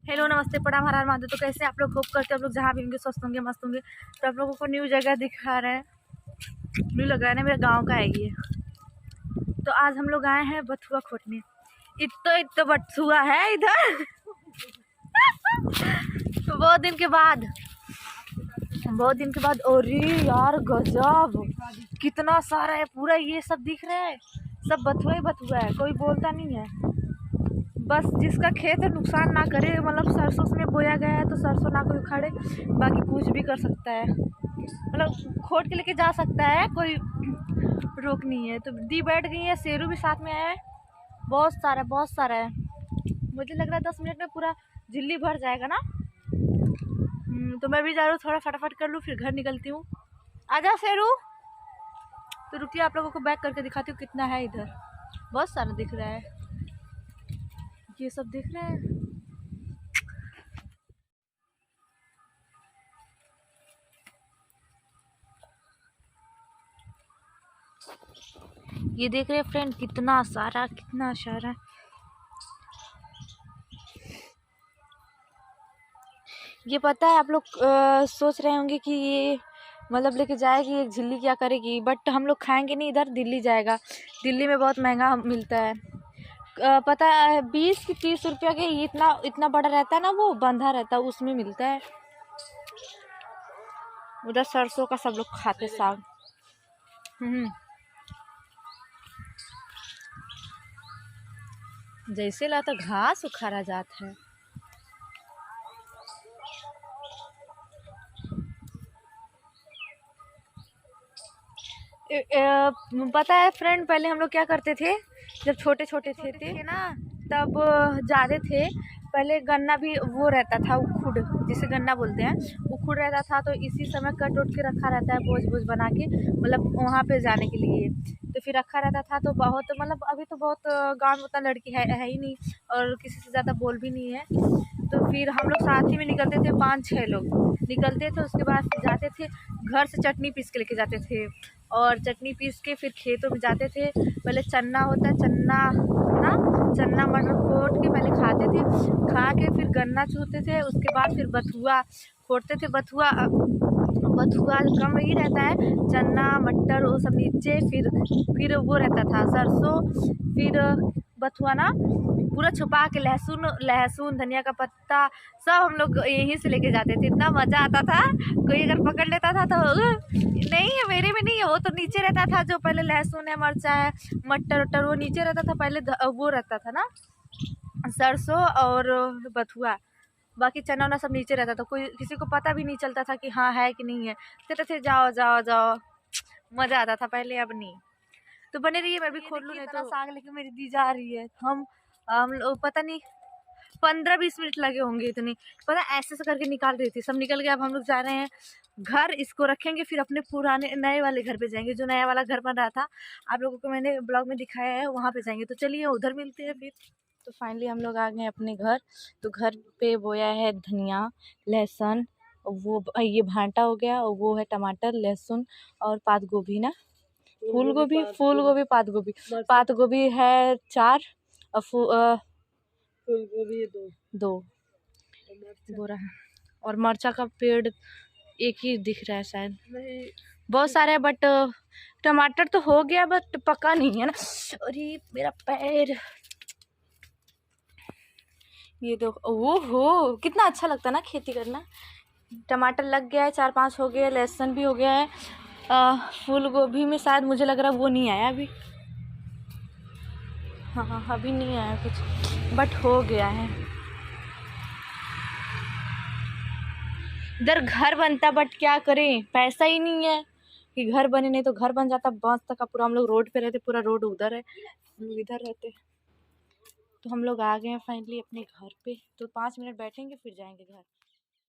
Hello नमस्ते प्रणाम हर हर महादेव। तो कैसे आप लोग होप करते हैं आप लोग जहाँ भी होंगे स्वस्थ होंगे मस्त होंगे। तो आप लोगों को न्यू जगह दिखा रहा है, न्यू लग रहा है ना, मेरे गांव का है ये। तो आज हम लोग आए हैं बथुआ खोटने। इतना बथुआ है इधर तो बहुत दिन के बाद और यार गजब कितना सारा है, पूरा ये सब दिख रहा है, सब बथुआ ही बथुआ है, कोई बोलता नहीं है। बस जिसका खेत है नुकसान ना करे, मतलब सरसों में बोया गया है तो सरसों ना कोई उखाड़े, बाकी कुछ भी कर सकता है, मतलब खोद के लेके जा सकता है, कोई रोक नहीं है। तो दी बैठ गई है, शेरू भी साथ में है, बहुत सारा है। मुझे लग रहा है 10 मिनट में पूरा झिल्ली भर जाएगा ना। तो मैं भी जा रहा हूँ, थोड़ा फटाफट कर लूँ फिर घर निकलती हूँ। आजा शेरू। तो रुकिए आप लोगों को बैक करके दिखाती हूँ कितना है इधर। बहुत सारा दिख रहा है, ये सब दिख रहा है। ये देख रहे हैं फ्रेंड, कितना सारा ये पता है आप लोग सोच रहे होंगे कि ये मतलब लेके जाएगी एक झिल्ली क्या करेगी, बट हम लोग खाएंगे नहीं, इधर दिल्ली जाएगा। दिल्ली में बहुत महंगा मिलता है, पता है 20 की 30 रुपया के इतना बड़ा रहता है ना, वो बंधा रहता है, उसमें मिलता है। उधर सरसों का सब लोग खाते साग। जैसे लाता घास उखाड़ा जाता है। पता है फ्रेंड, पहले हम लोग क्या करते थे जब छोटे छोटे थे ना, तब जाते थे। पहले गन्ना भी वो रहता था, उखुड़ जिसे गन्ना बोलते हैं, उखुड़ रहता था, तो इसी समय कट उठ के रखा रहता है, बोझ बना के, मतलब वहाँ पे जाने के लिए। तो फिर रखा रहता था, तो बहुत मतलब अभी तो बहुत गाँव में उतना लड़की है ही नहीं, और किसी से ज़्यादा बोल भी नहीं है। तो फिर हम लोग साथ ही में निकलते थे, 5-6 लोग निकलते थे। उसके बाद फिर जाते थे घर से, चटनी पीस के लेके जाते थे, और चटनी पीस के फिर खेतों में जाते थे। पहले चन्ना होता है, चन्ना मटर कोट के पहले खाते थे, खा के फिर गन्ना चूरते थे। उसके बाद फिर बथुआ खोटते थे। बथुआ कम ही रहता है, चन्ना मटर वो सब नीचे, फिर वो रहता था सरसों, फिर बथुआ ना पूरा छुपा के लहसुन धनिया का पत्ता सब हम लोग यहीं से लेके जाते थे। इतना मज़ा आता था, कोई अगर पकड़ लेता था तो नहीं है, मेरे में नहीं है, वो तो नीचे रहता था। जो पहले लहसुन है, मिर्चा है, मटर वटर वो नीचे रहता था, पहले वो रहता था ना सरसों और बथुआ, बाकी चना वना सब नीचे रहता था। कोई किसी को पता भी नहीं चलता था कि हाँ है कि नहीं है, कहते थे जाओ जाओ जाओ, मज़ा आता था पहले, अब नहीं। तो बने रहिए, मैं भी खोल लूँ, नहीं तो साग लेके मेरी दी जा रही है। हम लोग पता नहीं 15-20 मिनट लगे होंगे इतने, पता ऐसे करके निकाल रही थी, सब निकल गया। अब हम लोग जा रहे हैं घर, इसको रखेंगे, फिर अपने पुराने नए वाले घर पे जाएंगे। जो नया वाला घर बन रहा था, आप लोगों को मैंने ब्लॉग में दिखाया है, वहाँ पे जाएंगे। तो चलिए उधर मिलते हैं फिर। तो फाइनली हम लोग आ गए अपने घर। तो घर पे बोया है धनिया, लहसुन, वो ये भांटा हो गया, और वो है टमाटर, लहसुन और पात गोभी ना, फूल गोभी पात गोभी है 4, और फूल गोभी 2 बोरा है, और मरचा का पेड़ एक ही दिख रहा है शायद, बहुत सारे हैं, बट टमाटर तो हो गया बट पका नहीं है ना। अरे मेरा पैर, ये दो, वो हो कितना अच्छा लगता है ना खेती करना। टमाटर लग गया है, 4-5 हो गए, लहसुन भी हो गया है। फूल गोभी में शायद मुझे लग रहा है वो नहीं आया अभी, हाँ अभी नहीं आया कुछ, बट हो गया है। इधर घर बनता, बट क्या करें, पैसा ही नहीं है कि घर बने, नहीं तो घर बन जाता बांस तक का पूरा। हम लोग रोड पे रहते, पूरा रोड उधर है, हम लोग इधर रहते। तो हम लोग आ गए हैं फाइनली अपने घर पे। तो 5 मिनट बैठेंगे फिर जाएंगे घर।